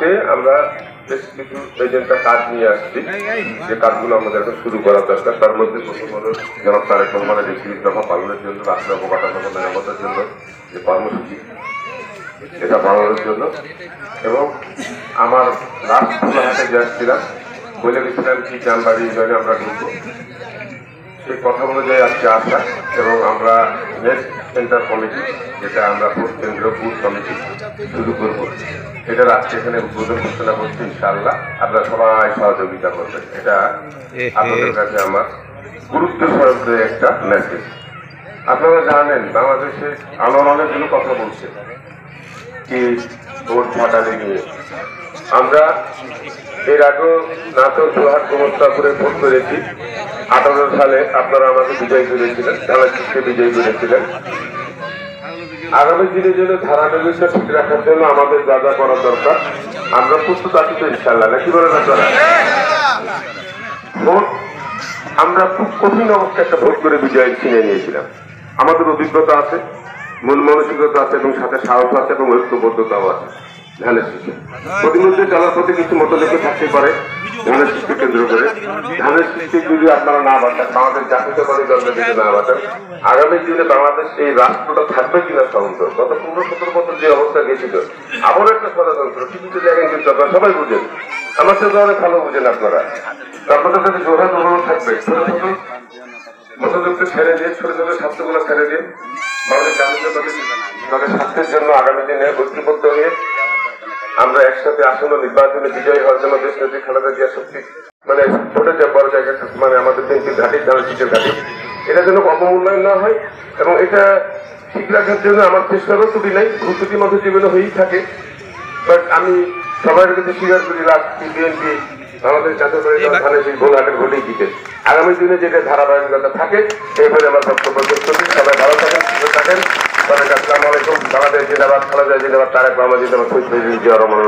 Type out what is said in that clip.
আজকে আমরা বেশ কিছু এজেন্টটা কাজ নিয়ে আসছি, যে কাজগুলো আমাদের এখন শুরু করা দরকার। তার মধ্যে প্রথম হলো যেমন তারেক রহমানের এই ৩০ দফা পালনের জন্য রাষ্ট্র অবকাঠামো মেরামতের জন্য যে কর্মসূচি, এটা বাড়ানোর জন্য। এবং আমার লাস্ট হাতে যাচ্ছিলাম, বলে গেছিলাম কি জানবাড়ি ইউনিয়নে আমরা ঢুকবো, সেই কথা অনুযায়ী আজকে আসা। এবং আমরা নেক্সট সেন্টার কমিটি, যেটা আমরা ভোট কেন্দ্র বুথ কমিটি শুরু করবো, এটার আজকে এখানে উদ্বোধন ঘোষণা করছি। ইনশাআল্লাহ আপনারা সবাই সহযোগিতা করবেন। এটা আপনাদের কাছে আমার গুরুত্ব সহকারে একটা মেসেজ। আপনারা জানেন বাংলাদেশে আন্দোলনের জন্য কথা বলছে কি ভোট ফাটালি নিয়ে। আমরা এর আগেও নাটোর, জোহার, গোমস্তাপুরে ভোট করেছি। 18 সালে আপনারা আমাকে বিজয় করেছিলেন, ধারাশিসকে বিজয় করেছিলেন। আগামী দিনের জন্য ধারাবাহিকতা ঠিক রাখার জন্য আমাদের যা যা করা দরকার আমরা প্রস্তুত আছি তো ইনশাআল্লাহ, নাকি বলেন আপনারা? ভোট আমরা খুব কঠিন অবস্থায় একটা ভোট করে বিজয় ছিনিয়ে নিয়েছিলাম। আমাদের অভিজ্ঞতা আছে, মন মানসিকতা আছে, এবং সাথে সাহস আছে, এবং ঐক্যবদ্ধতাও আছে। ধানের শীষে প্রতিমধ্যে চলার প্রতি কিছু মতলেখে থাকতে পারে। ধানের শীষকে কেন্দ্র করে ধানের শীষকে যদি আপনারা না বাঁচান, বাংলাদেশ জাতীয়তাবাদী দলকে যদি না বাঁচান, আগামী দিনে বাংলাদেশ এই রাষ্ট্রটা থাকবে কিনা সন্দেহ। গত 15-17 বছর যে অবস্থা গেছিল, আবার একটা ষড়যন্ত্র কিছু জায়গায় কিন্তু আপনারা সবাই বুঝেন, আমার সাথে অনেক ভালো বুঝেন আপনারা। আপনাদের সাথে জোরহাট অনুরোধ থাকবে, ছোট ছোট মতলবকে ছেড়ে দিয়ে, ছোট ছোট স্বার্থগুলো ছেড়ে দিয়ে বাংলাদেশ জাতীয়তাবাদী দলের স্বার্থের জন্য আগামী দিনে ঐক্যবদ্ধ হয়ে আমরা একসাথে আসন্ন নির্বাচনে বিজয়ী হওয়ার জন্য দেশ নেত্রী খালেদা জিয়া শক্তি মানে ভোটের যে বড় জায়গা, মানে আমাদের বিএনপির ঘাঁটি, ধানের শীষের ঘাঁটি, এটা যেন অবমূল্যায়ন না হয়। এবং এটা ঠিক রাখার জন্য আমার চেষ্টারও ত্রুটি নাই, ভুল মধ্যে জীবনে হয়েই থাকে। বাট আমি সবার কাছে স্বীকার করি, রাজনীতি বিএনপি আমাদের জাতীয়তাবাদী দল ধানের শীষ ভোলাটের ভোটেই দিতে আগামী দিনে যেটা ধারাবাহিকতা থাকে, এইভাবে আমার বক্তব্য শেষ করছি। সবাই ভালো থাকেন, সুস্থ থাকেন। আসসালামু আলাইকুম। বাংলাদেশ জিন্দাবাদ, খালেদা জিন্দাবাদ, তারেক রহমান জিন্দাবাদ, শহীদ প্রেসিডেন্ট জিয়া রহমানের